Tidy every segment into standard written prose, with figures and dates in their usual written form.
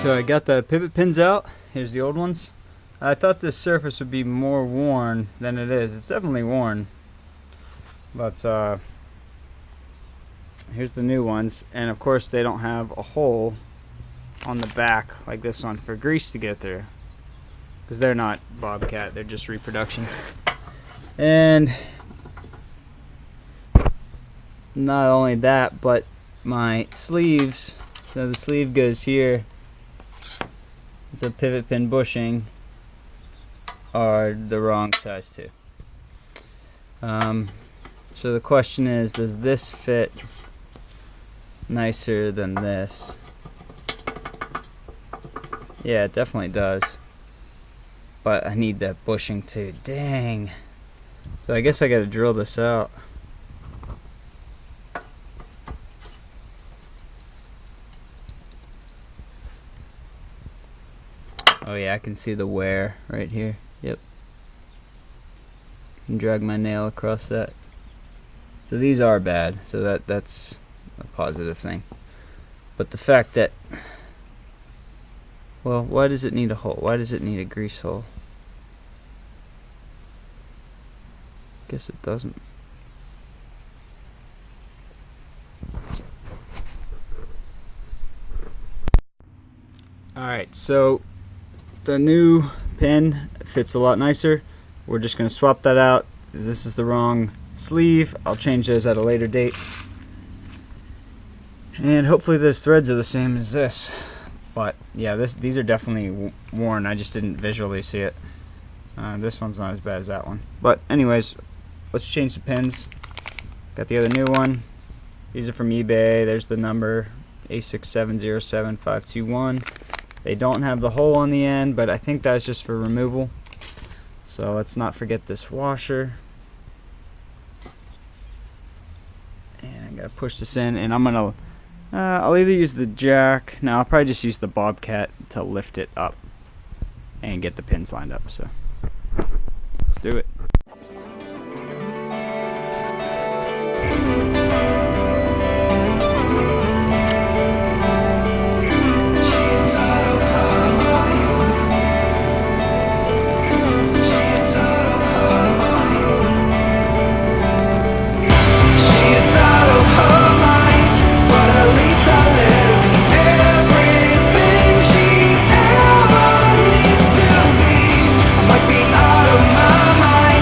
So I got the pivot pins out. Here's the old ones. I thought this surface would be more worn than it is. It's definitely worn. But here's the new ones. And of course they don't have a hole on the back like this one for grease to get through. Because they're not Bobcat, they're just reproduction. And not only that, but my sleeves, so the sleeve goes here, it's a pivot pin bushing, are the wrong size too. So the question is, does this fit nicer than this? Yeah, it definitely does. But I need that bushing too. Dang. So I guess I gotta drill this out. Oh yeah, I can see the wear right here. Yep. Can drag my nail across that. So these are bad. So that's a positive thing. But the fact that, well, why does it need a hole? Why does it need a grease hole? Guess it doesn't. Alright, so the new pin fits a lot nicer. We're just going to swap that out. This is the wrong sleeve. I'll change those at a later date. And hopefully those threads are the same as this. But yeah, these are definitely worn. I just didn't visually see it. This one's not as bad as that one. But anyways, let's change the pins. Got the other new one. These are from eBay. There's the number A6707521. They don't have the hole on the end, but I think that's just for removal. So let's not forget this washer. And I gotta push this in, and I'm gonna I'll either use the jack. No, I'll probably just use the Bobcat to lift it up and get the pins lined up. So let's do it. Might be out of my mind.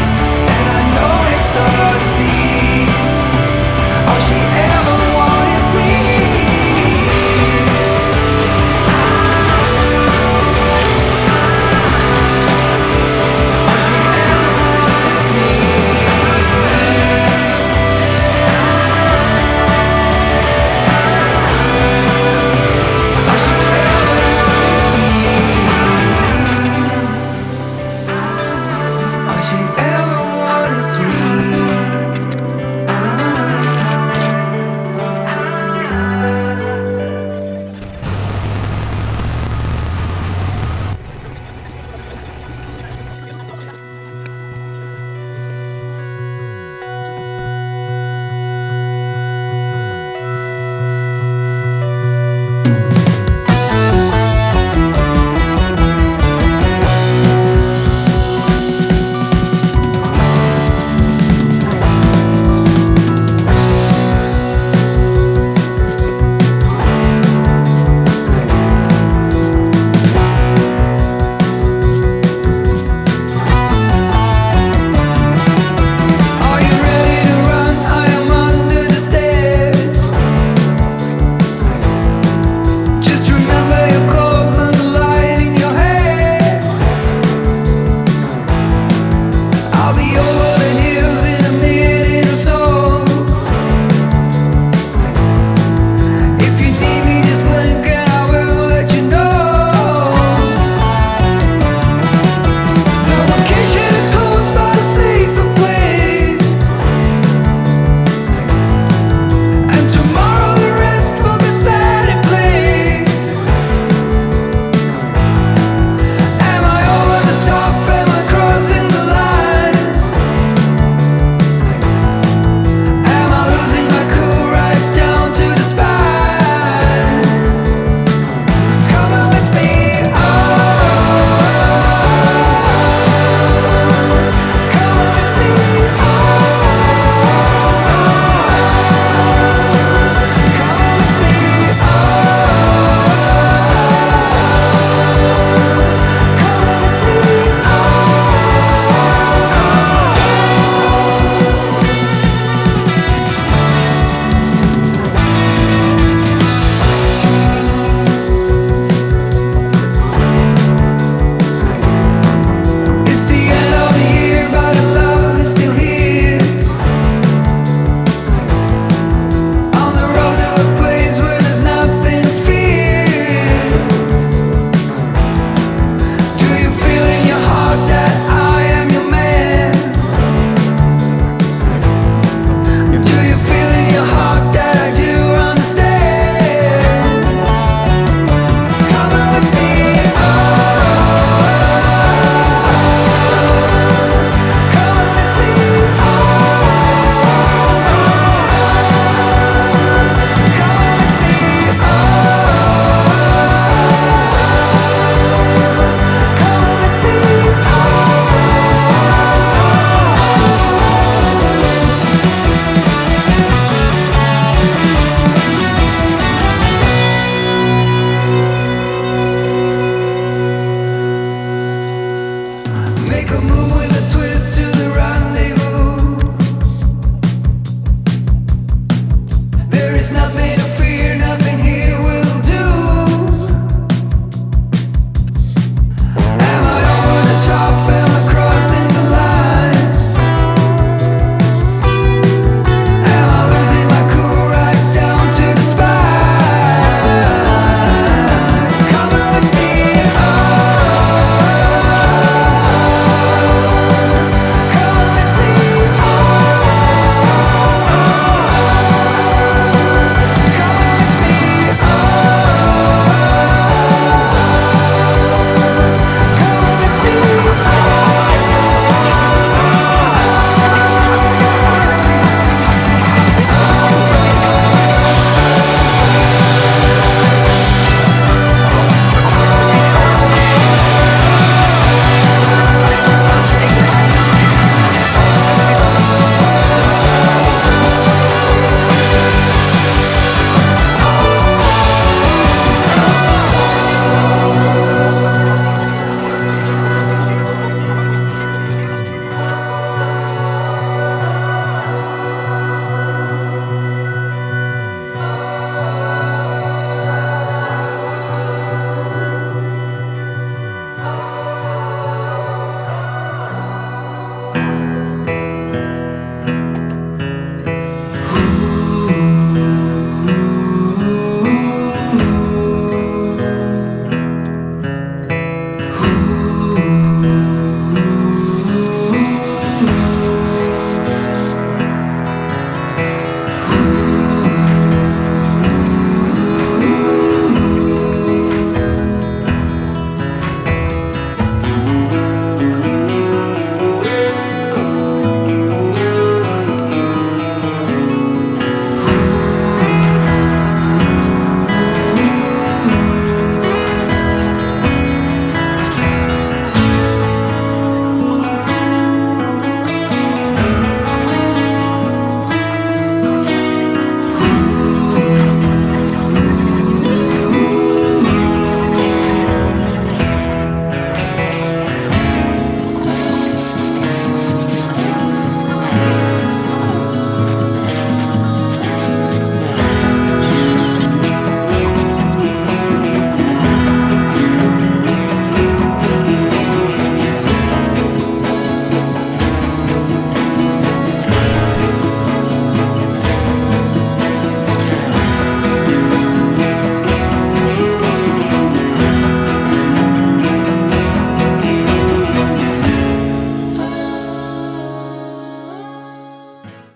there is nothing